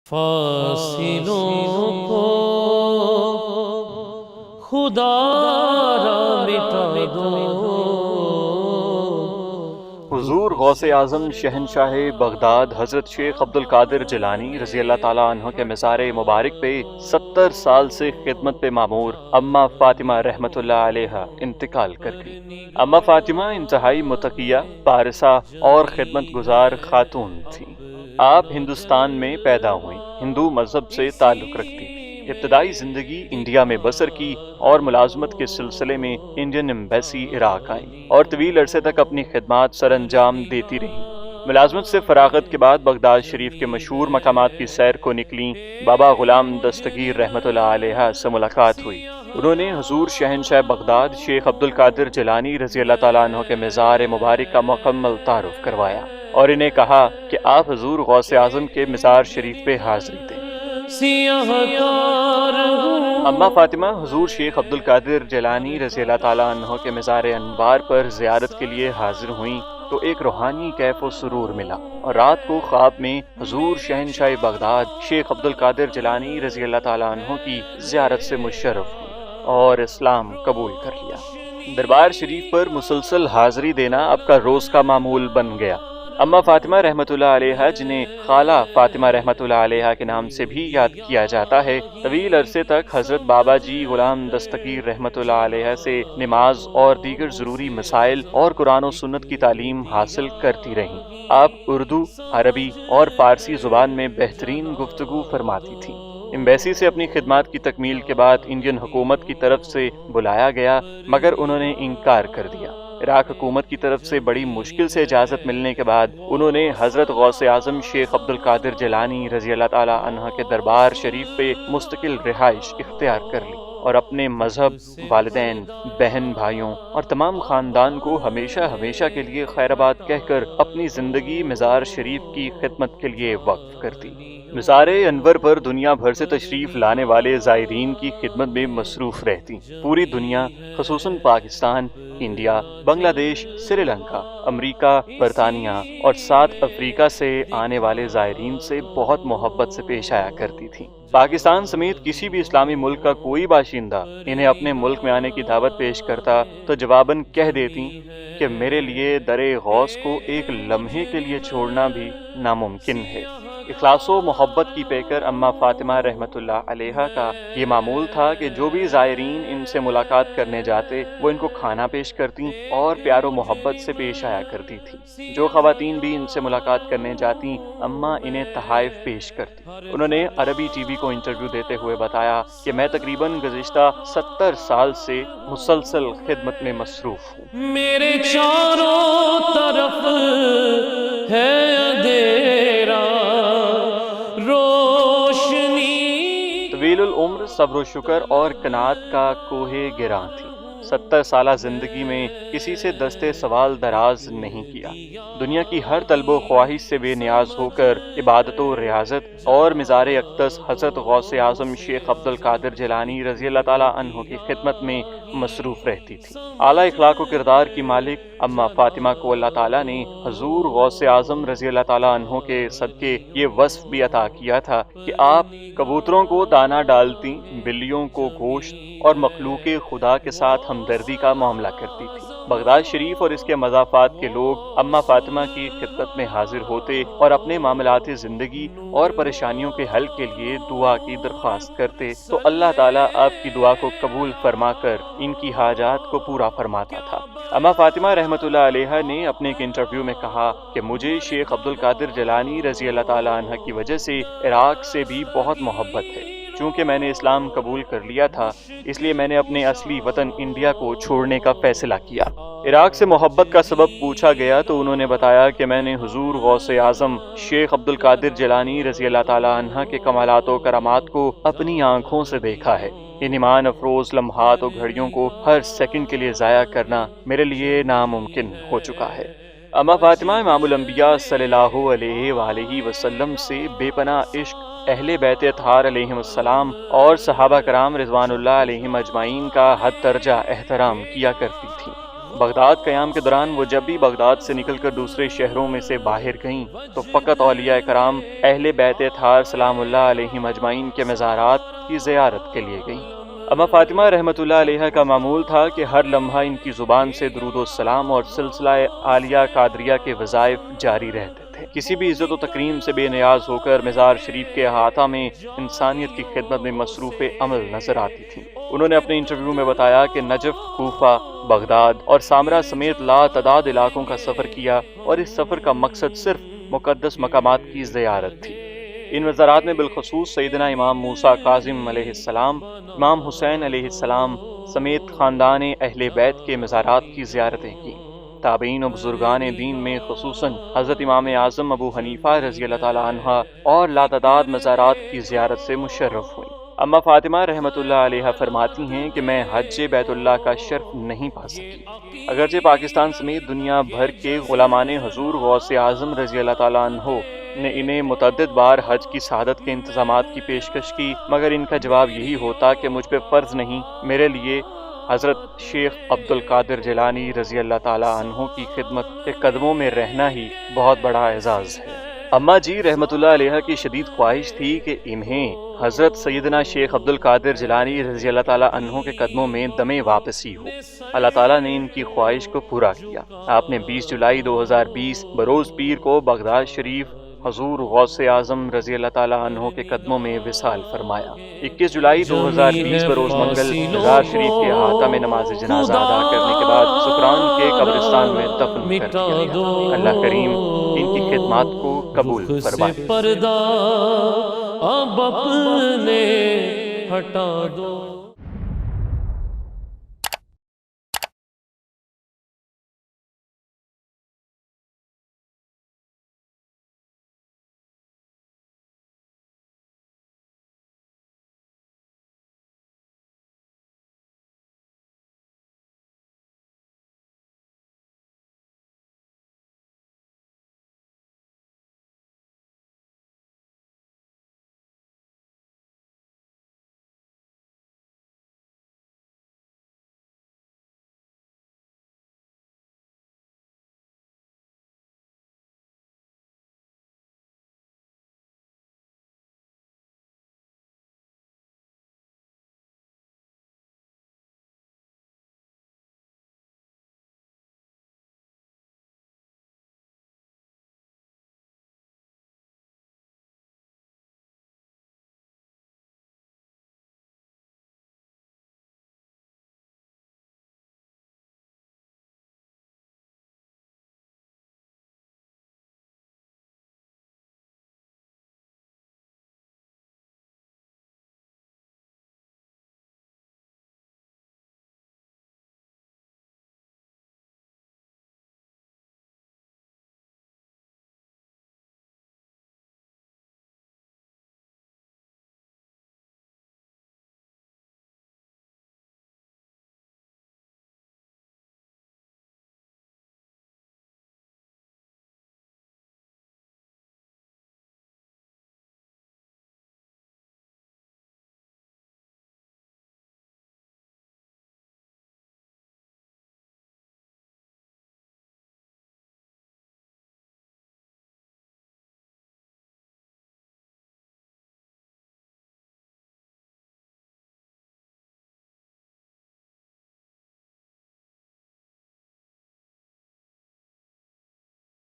فاصلوں کو خدا را مٹا دو۔ حضور غوث اعظم شہنشاہ بغداد حضرت شیخ عبد القادر جیلانی رضی اللہ تعالیٰ عنہ کے مزار مبارک پہ 70 سال سے خدمت پہ معمور اماں فاطمہ رحمۃ اللہ علیہ انتقال کر گئی۔ اماں فاطمہ انتہائی متقیہ، بارسہ اور خدمت گزار خاتون تھیں۔ آپ ہندوستان میں پیدا ہوئیں، ہندو مذہب سے تعلق رکھتی تھیں۔ ابتدائی زندگی انڈیا میں بسر کی اور ملازمت کے سلسلے میں انڈین ایمبیسی عراق آئیں اور طویل عرصے تک اپنی خدمات سر انجام دیتی رہیں۔ ملازمت سے فراغت کے بعد بغداد شریف کے مشہور مقامات کی سیر کو نکلیں۔ بابا غلام دستگیر رحمۃ اللہ علیہ سے ملاقات ہوئی۔ انہوں نے حضور شہنشاہ بغداد شیخ عبد القادر جیلانی رضی اللہ تعالیٰ عنہ کے مزار مبارک کا مکمل تعارف کروایا اور انہیں کہا کہ آپ حضور غوث اعظم کے مزار شریف پہ حاضری دیں۔ اماں فاطمہ حضور شیخ عبد القادر جیلانی رضی اللہ تعالیٰ عنہ کے مزار انوار پر زیارت کے لیے حاضر ہوئیں تو ایک روحانی کیف و سرور ملا اور رات کو خواب میں حضور شہنشاہ بغداد شیخ عبد القادر جیلانی رضی اللہ تعالیٰ عنہ کی زیارت سے مشرف ہوئی اور اسلام قبول کر لیا۔ دربار شریف پر مسلسل حاضری دینا اب کا روز کا معمول بن گیا۔ اماں فاطمہ رحمۃ اللہ علیہ، جنہیں خالہ فاطمہ رحمۃ اللہ علیہ کے نام سے بھی یاد کیا جاتا ہے، طویل عرصے تک حضرت بابا جی غلام دستگیر رحمۃ اللہ علیہ سے نماز اور دیگر ضروری مسائل اور قرآن و سنت کی تعلیم حاصل کرتی رہیں۔ آپ اردو، عربی اور فارسی زبان میں بہترین گفتگو فرماتی تھیں۔ ایمبیسی سے اپنی خدمات کی تکمیل کے بعد انڈین حکومت کی طرف سے بلایا گیا مگر انہوں نے انکار کر دیا۔ عراق حکومت کی طرف سے بڑی مشکل سے اجازت ملنے کے بعد انہوں نے حضرت غوث اعظم شیخ عبد القادر جیلانی رضی اللہ تعالیٰ عنہ کے دربار شریف پہ مستقل رہائش اختیار کر لی اور اپنے مذہب، والدین، بہن بھائیوں اور تمام خاندان کو ہمیشہ کے لیے خیر آباد کہہ کر اپنی زندگی مزار شریف کی خدمت کے لیے وقف کر دی۔ مزار انور پر دنیا بھر سے تشریف لانے والے زائرین کی خدمت میں مصروف رہتی۔ پوری دنیا خصوصاً پاکستان، انڈیا، بنگلہ دیش، سری لنکا، امریکہ، برطانیہ اور ساؤتھ افریقہ سے آنے والے زائرین سے بہت محبت سے پیش آیا کرتی تھی۔ پاکستان سمیت کسی بھی اسلامی ملک کا کوئی باشندہ انہیں اپنے ملک میں آنے کی دعوت پیش کرتا تو جواباً کہہ دیتی کہ میرے لیے در غوث کو ایک لمحے کے لیے چھوڑنا بھی ناممکن ہے۔ اخلاص و محبت کی پیکر اماں فاطمہ رحمۃ اللہ علیہ کا یہ معمول تھا کہ جو بھی زائرین ان سے ملاقات کرنے جاتے وہ ان کو کھانا پیش کرتی اور پیار و محبت سے پیش آیا کرتی تھی۔ جو خواتین بھی ان سے ملاقات کرنے جاتی اماں انہیں تحائف پیش کرتی۔ انہوں نے عربی ٹی وی کو انٹرویو دیتے ہوئے بتایا کہ میں تقریباً گزشتہ 70 سال سے مسلسل خدمت میں مصروف ہوں۔ میرے چاروں طرف ہے اندھیرا، طویل العمر، صبر و شکر اور قناعت کا کوہ گراں تھی۔ 70 سالہ زندگی میں کسی سے دستے سوال دراز نہیں کیا۔ دنیا کی ہر طلب و خواہش سے بے نیاز ہو کر عبادت و ریاضت اور مزار اقدس حضرت غوث اعظم شیخ عبد القادر جیلانی رضی اللہ تعالیٰ عنہ کی خدمت میں مصروف رہتی تھی۔ اعلیٰ اخلاق و کردار کی مالک اماں فاطمہ کو اللہ تعالیٰ نے حضور غوث اعظم رضی اللہ تعالیٰ عنہ کے صدقے یہ وصف بھی عطا کیا تھا کہ آپ کبوتروں کو دانہ ڈالتی، بلیوں کو گوشت اور مخلوق خدا کے ساتھ ہمدردی کا معاملہ کرتی تھی۔ بغداد شریف اور اس کے مضافات کے لوگ اماں فاطمہ کی خدمت میں حاضر ہوتے اور اپنے معاملات زندگی اور پریشانیوں کے حل کے لیے دعا کی درخواست کرتے تو اللہ تعالیٰ آپ کی دعا کو قبول فرما کر ان کی حاجات کو پورا فرماتا تھا۔ اماں فاطمہ رحمۃ اللہ علیہ نے اپنے ایک انٹرویو میں کہا کہ مجھے شیخ عبد القادر جیلانی رضی اللہ تعالیٰ عنہ کی وجہ سے عراق سے بھی بہت محبت ہے۔ چونکہ میں نے اسلام قبول کر لیا تھا اس لیے میں نے اپنے اصلی وطن انڈیا کو چھوڑنے کا فیصلہ کیا۔ عراق سے محبت کا سبب پوچھا گیا تو انہوں نے بتایا کہ میں نے حضور غوث اعظم شیخ عبد القادر جیلانی رضی اللہ تعالیٰ عنہ کے کمالات و کرامات کو اپنی آنکھوں سے دیکھا ہے۔ ان ایمان افروز لمحات و گھڑیوں کو ہر سیکنڈ کے لیے ضائع کرنا میرے لیے ناممکن ہو چکا ہے۔ اماں فاطمہ امام الانبیاء صلی اللہ علیہ وآلہ وسلم سے بے پناہ عشق، اہل بیت اطہار علیہم السلام اور صحابہ کرام رضوان اللہ علیہم اجمعین کا حد درجہ احترام کیا کرتی تھی۔ بغداد قیام کے دوران وہ جب بھی بغداد سے نکل کر دوسرے شہروں میں سے باہر گئیں تو فقط اولیاء کرام اہل بیت اطہار سلام اللہ علیہم اجمعین کے مزارات کی زیارت کے لیے گئیں۔ اما فاطمہ رحمۃ اللہ علیہ کا معمول تھا کہ ہر لمحہ ان کی زبان سے درود و سلام اور سلسلہ عالیہ قادریہ کے وظائف جاری رہتے تھے۔ کسی بھی عزت و تکریم سے بے نیاز ہو کر مزار شریف کے احاطہ میں انسانیت کی خدمت میں مصروف عمل نظر آتی تھیں۔ انہوں نے اپنے انٹرویو میں بتایا کہ نجف، کوفہ، بغداد اور سامرا سمیت لا تعداد علاقوں کا سفر کیا اور اس سفر کا مقصد صرف مقدس مقامات کی زیارت تھی۔ ان مزارات میں بالخصوص سیدنا امام موسیٰ کاظم علیہ السلام، امام حسین علیہ السلام سمیت خاندان اہل بیت کے مزارات کی زیارتیں کی۔ تابعین و بزرگان دین میں خصوصاً حضرت امام اعظم ابو حنیفہ رضی اللہ تعالی عنہ اور لاتعداد مزارات کی زیارت سے مشرف ہوئیں۔ اما فاطمہ رحمۃ اللہ علیہ فرماتی ہیں کہ میں حج بیت اللہ کا شرف نہیں پا سکی، اگرچہ پاکستان سمیت دنیا بھر کے غلامان حضور غوث اعظم رضی اللہ تعالیٰ عنہ نے انہیں متعدد بار حج کی سعادت کے انتظامات کی پیشکش کی، مگر ان کا جواب یہی ہوتا کہ مجھ پہ فرض نہیں، میرے لیے حضرت شیخ عبد القادر جیلانی رضی اللہ تعالیٰ عنہ کی خدمت کے قدموں میں رہنا ہی بہت بڑا اعزاز ہے۔ اماں جی رحمۃ اللہ علیہ کی شدید خواہش تھی کہ انہیں حضرت سیدنا شیخ عبد القادر جیلانی رضی اللہ تعالیٰ عنہ کے قدموں میں دم واپسی ہو۔ اللہ تعالیٰ نے ان کی خواہش کو پورا کیا۔ آپ نے 20 جولائی 2020 بروز پیر کو بغداد شریف حضور غوث اعظم رضی اللہ تعالیٰ عنہ کے قدموں میں وصال فرمایا۔ 21 جولائی 2020 بروز منگل مزار شریف کے احاطہ میں نماز جنازہ ادا کرنے کے بعد سکران کے قبرستان میں دفن کر دیا گیا۔ اللہ کریم ان کی خدمات کو قبول فرمائے۔ پردہ اب اپنے ہٹا دو۔